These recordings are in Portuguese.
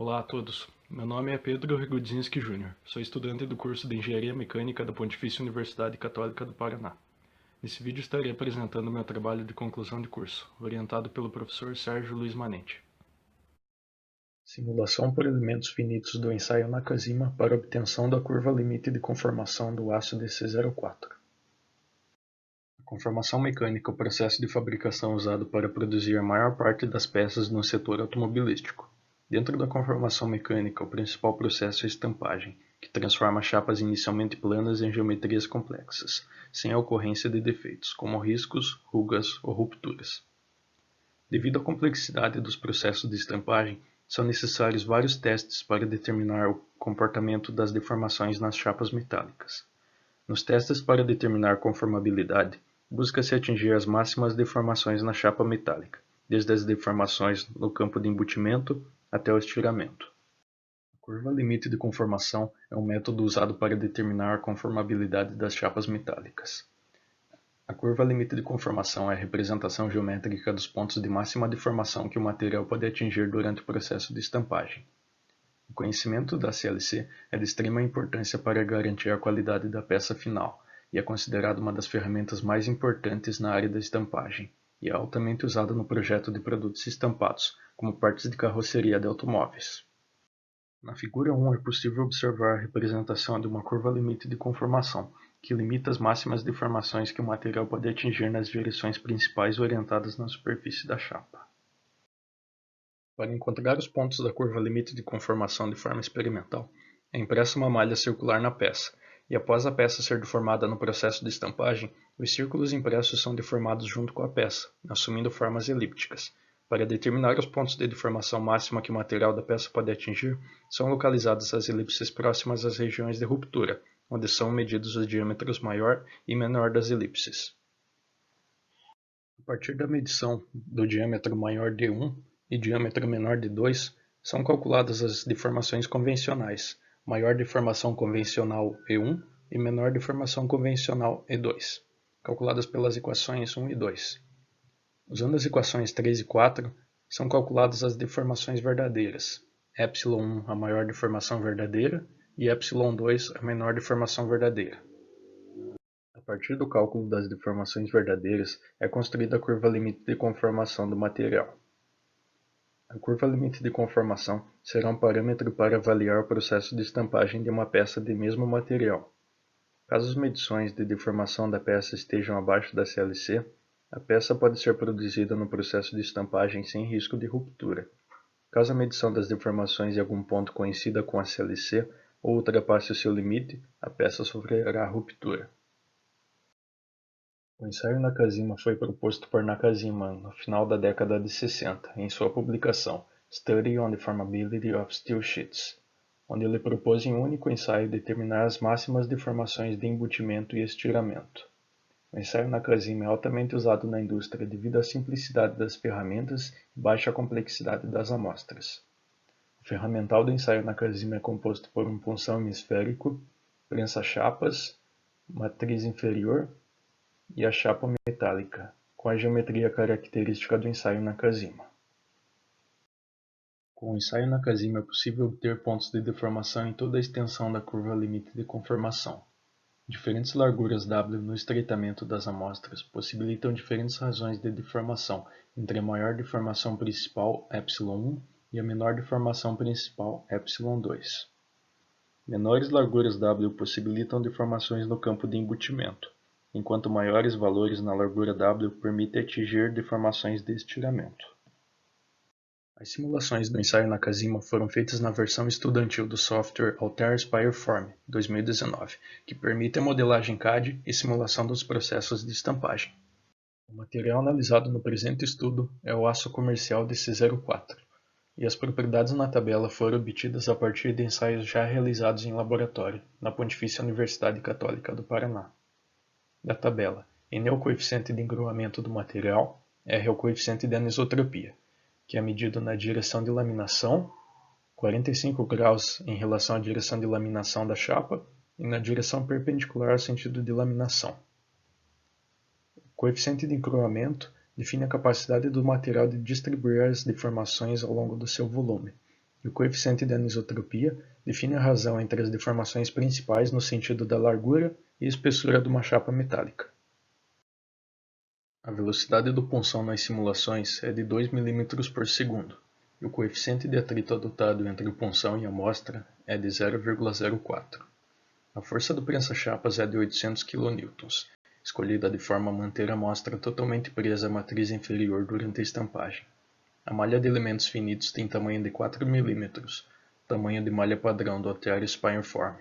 Olá a todos, meu nome é Pedro Rigudzinski Júnior, sou estudante do curso de Engenharia Mecânica da Pontifícia Universidade Católica do Paraná. Nesse vídeo estarei apresentando meu trabalho de conclusão de curso, orientado pelo professor Sérgio Luiz Manente. Simulação por elementos finitos do ensaio Nakajima para obtenção da curva limite de conformação do aço DC04. A conformação mecânica é o processo de fabricação usado para produzir a maior parte das peças no setor automobilístico. Dentro da conformação mecânica, o principal processo é a estampagem, que transforma chapas inicialmente planas em geometrias complexas, sem a ocorrência de defeitos, como riscos, rugas ou rupturas. Devido à complexidade dos processos de estampagem, são necessários vários testes para determinar o comportamento das deformações nas chapas metálicas. Nos testes para determinar conformabilidade, busca-se atingir as máximas deformações na chapa metálica, desde as deformações no campo de embutimento até o estiramento. A curva limite de conformação é um método usado para determinar a conformabilidade das chapas metálicas. A curva limite de conformação é a representação geométrica dos pontos de máxima deformação que o material pode atingir durante o processo de estampagem. O conhecimento da CLC é de extrema importância para garantir a qualidade da peça final e é considerado uma das ferramentas mais importantes na área da estampagem e é altamente usada no projeto de produtos estampados, como partes de carroceria de automóveis. Na figura 1 é possível observar a representação de uma curva limite de conformação, que limita as máximas deformações que o material pode atingir nas direções principais orientadas na superfície da chapa. Para encontrar os pontos da curva limite de conformação de forma experimental, é impressa uma malha circular na peça, e após a peça ser deformada no processo de estampagem, os círculos impressos são deformados junto com a peça, assumindo formas elípticas. Para determinar os pontos de deformação máxima que o material da peça pode atingir, são localizadas as elipses próximas às regiões de ruptura, onde são medidos os diâmetros maior e menor das elipses. A partir da medição do diâmetro maior de 1 e diâmetro menor de 2, são calculadas as deformações convencionais, maior deformação convencional E1 e menor deformação convencional E2, calculadas pelas equações 1 e 2. Usando as equações 3 e 4, são calculadas as deformações verdadeiras, ε1 a maior deformação verdadeira e ε2 a menor deformação verdadeira. A partir do cálculo das deformações verdadeiras, é construída a curva limite de conformação do material. A curva limite de conformação será um parâmetro para avaliar o processo de estampagem de uma peça de mesmo material. Caso as medições de deformação da peça estejam abaixo da CLC, a peça pode ser produzida no processo de estampagem sem risco de ruptura. Caso a medição das deformações em algum ponto coincida com a CLC ou ultrapasse o seu limite, a peça sofrerá ruptura. O ensaio Nakajima foi proposto por Nakajima no final da década de 60 em sua publicação Study on the Deformability of Steel Sheets, onde ele propôs em um único ensaio determinar as máximas deformações de embutimento e estiramento. O ensaio Nakajima é altamente usado na indústria devido à simplicidade das ferramentas e baixa complexidade das amostras. O ferramental do ensaio Nakajima é composto por um punção hemisférico, prensa-chapas, matriz inferior e a chapa metálica, com a geometria característica do ensaio Nakajima. Com o ensaio Nakajima é possível obter pontos de deformação em toda a extensão da curva limite de conformação. Diferentes larguras W no estreitamento das amostras possibilitam diferentes razões de deformação entre a maior deformação principal ε1 e a menor deformação principal ε2. Menores larguras W possibilitam deformações no campo de embutimento, enquanto maiores valores na largura W permitem atingir deformações de estiramento. As simulações do ensaio Nakajima foram feitas na versão estudantil do software Altair Spireform 2019, que permite a modelagem CAD e simulação dos processos de estampagem. O material analisado no presente estudo é o aço comercial DC04, e as propriedades na tabela foram obtidas a partir de ensaios já realizados em laboratório, na Pontifícia Universidade Católica do Paraná. Da tabela, N é o coeficiente de engroamento do material, R é o coeficiente de anisotropia, que é medido na direção de laminação, 45 graus em relação à direção de laminação da chapa e na direção perpendicular ao sentido de laminação. O coeficiente de encroamento define a capacidade do material de distribuir as deformações ao longo do seu volume, E o coeficiente de anisotropia define a razão entre as deformações principais no sentido da largura e espessura de uma chapa metálica. A velocidade do punção nas simulações é de 2 mm por segundo, e o coeficiente de atrito adotado entre o punção e a amostra é de 0,04. A força do prensa-chapas é de 800 kN, escolhida de forma a manter a amostra totalmente presa à matriz inferior durante a estampagem. A malha de elementos finitos tem tamanho de 4 mm, tamanho de malha padrão do Altair Spineform.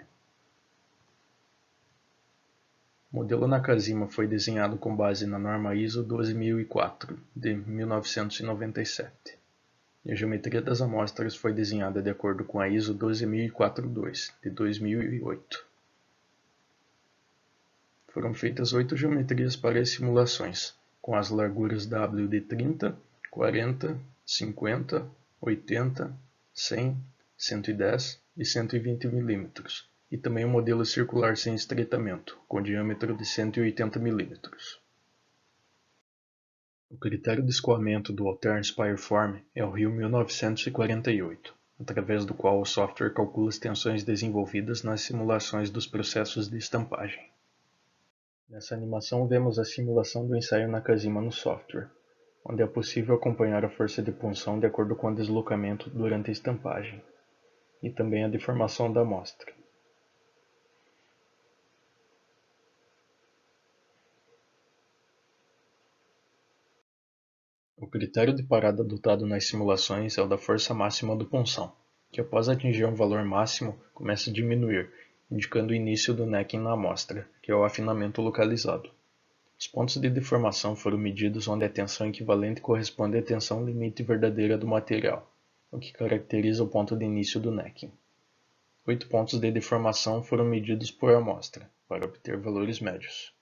O modelo Nakajima foi desenhado com base na norma ISO 12004, de 1997. E a geometria das amostras foi desenhada de acordo com a ISO 12042, de 2008. Foram feitas 8 geometrias para as simulações, com as larguras W de 30, 40, 50, 80, 100, 110 e 120 mm, e também um modelo circular sem estreitamento, com diâmetro de 180 mm. O critério de escoamento do Altair Spineform é o RIO 1948, através do qual o software calcula as tensões desenvolvidas nas simulações dos processos de estampagem. Nessa animação vemos a simulação do ensaio Nakajima no software, onde é possível acompanhar a força de punção de acordo com o deslocamento durante a estampagem, e também a deformação da amostra. O critério de parada adotado nas simulações é o da força máxima do punção, que após atingir um valor máximo começa a diminuir, indicando o início do necking na amostra, que é o afinamento localizado. Os pontos de deformação foram medidos onde a tensão equivalente corresponde à tensão limite verdadeira do material, o que caracteriza o ponto de início do necking. 8 pontos de deformação foram medidos por amostra, para obter valores médios.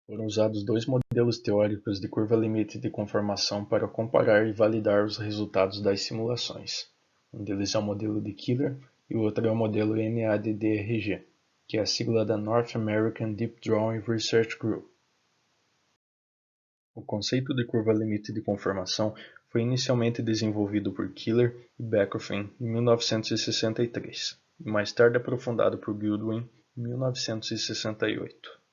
Foram usados 2 modelos teóricos de curva limite de conformação para comparar e validar os resultados das simulações. Um deles é o modelo de Killer e o outro é o modelo NADDRG, que é a sigla da North American Deep Drawing Research Group. O conceito de curva limite de conformação foi inicialmente desenvolvido por Killer e Backofen em 1963, e mais tarde aprofundado por Goodwin em 1968.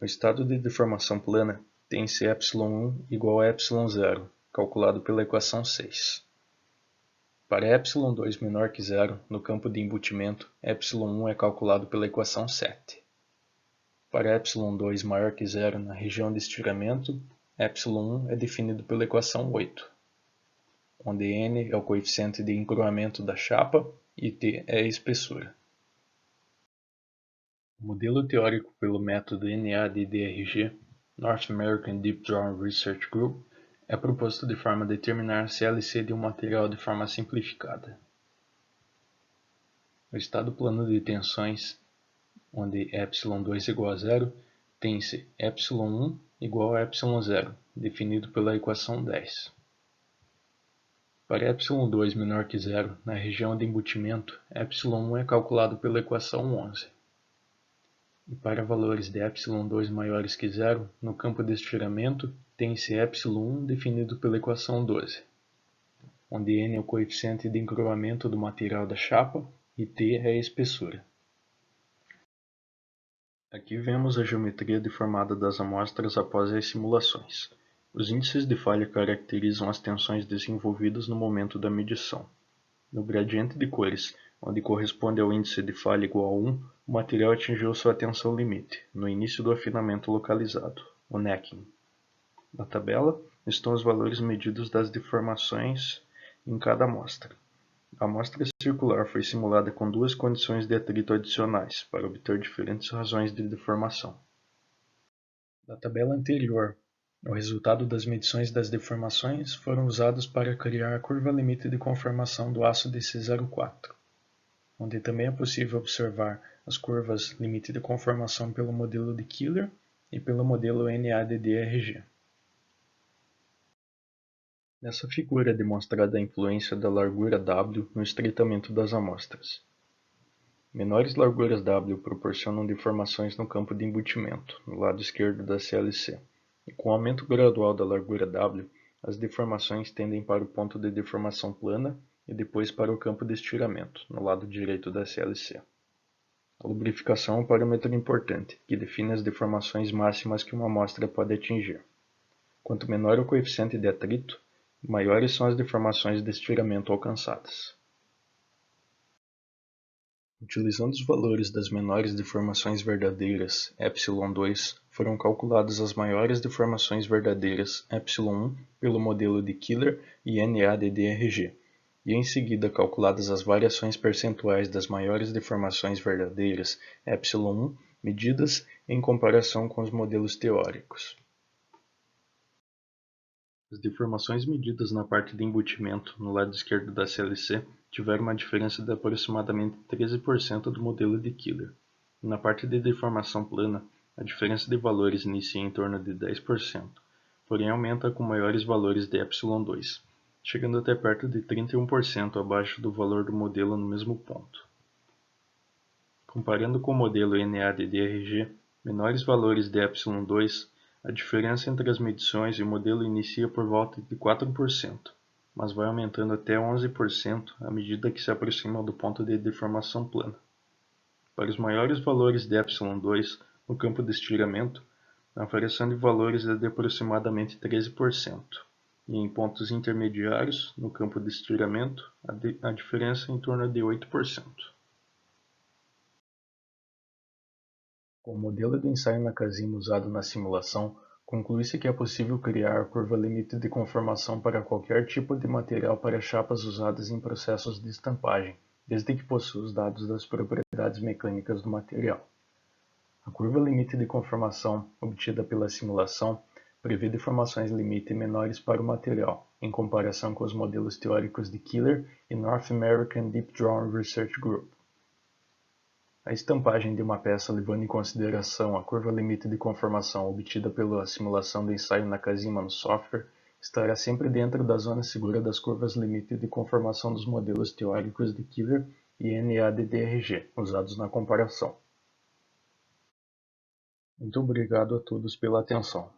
O estado de deformação plana tem-se ε1 igual a ε0, calculado pela equação 6. Para ε2 menor que zero, no campo de embutimento, ε1 é calculado pela equação 7. Para ε2 maior que zero na região de estiramento, ε1 é definido pela equação 8, onde n é o coeficiente de encroamento da chapa e t é a espessura. O modelo teórico pelo método NADDRG, North American Deep Drawing Research Group, é proposto de forma a determinar a CLC de um material de forma simplificada. O estado plano de tensões, onde ε2 igual a zero, tem-se ε1 igual a ε0, definido pela equação 10. Para ε2 menor que zero, na região de embutimento, ε1 é calculado pela equação 11. E para valores de ε2 maiores que zero, no campo de estiramento, tem-se ε1 definido pela equação 12, onde n é o coeficiente de encroamento do material da chapa e t é a espessura. Aqui vemos a geometria deformada das amostras após as simulações. Os índices de falha caracterizam as tensões desenvolvidas no momento da medição. No gradiente de cores, onde corresponde ao índice de falha igual a 1, o material atingiu sua tensão limite, no início do afinamento localizado, o necking. Na tabela estão os valores medidos das deformações em cada amostra. A amostra circular foi simulada com 2 condições de atrito adicionais, para obter diferentes razões de deformação. Na tabela anterior, o resultado das medições das deformações foram usados para criar a curva limite de conformação do aço DC04, onde também é possível observar as curvas limite de conformação pelo modelo de Killer e pelo modelo NADDRG. Nessa figura é demonstrada a influência da largura W no estreitamento das amostras. Menores larguras W proporcionam deformações no campo de embutimento, no lado esquerdo da CLC, e com o aumento gradual da largura W, as deformações tendem para o ponto de deformação plana e depois para o campo de estiramento, no lado direito da SLC. A lubrificação é um parâmetro importante, que define as deformações máximas que uma amostra pode atingir. Quanto menor o coeficiente de atrito, maiores são as deformações de estiramento alcançadas. Utilizando os valores das menores deformações verdadeiras, ε2, foram calculadas as maiores deformações verdadeiras, ε1, pelo modelo de Killer e NADDRG, e em seguida calculadas as variações percentuais das maiores deformações verdadeiras, ε1, medidas em comparação com os modelos teóricos. As deformações medidas na parte de embutimento, no lado esquerdo da SLC, tiveram uma diferença de aproximadamente 13% do modelo de Killer. E na parte de deformação plana, a diferença de valores inicia em torno de 10%, porém aumenta com maiores valores de ε2, chegando até perto de 31% abaixo do valor do modelo no mesmo ponto. Comparando com o modelo NADDRG, menores valores de ε2, a diferença entre as medições e o modelo inicia por volta de 4%, mas vai aumentando até 11% à medida que se aproxima do ponto de deformação plana. Para os maiores valores de ε2 no campo de estiramento, a variação de valores é de aproximadamente 13%, e em pontos intermediários, no campo de estiramento, a diferença é em torno de 8%. Com o modelo de ensaio Nakajima usado na simulação, conclui-se que é possível criar a curva limite de conformação para qualquer tipo de material para chapas usadas em processos de estampagem, desde que possua os dados das propriedades mecânicas do material. A curva limite de conformação, obtida pela simulação, prevê deformações limite menores para o material, em comparação com os modelos teóricos de Killer e North American Deep Drawn Research Group. A estampagem de uma peça levando em consideração a curva limite de conformação obtida pela simulação do ensaio Nakajima no software estará sempre dentro da zona segura das curvas limite de conformação dos modelos teóricos de Killer e NADDRG usados na comparação. Muito obrigado a todos pela atenção.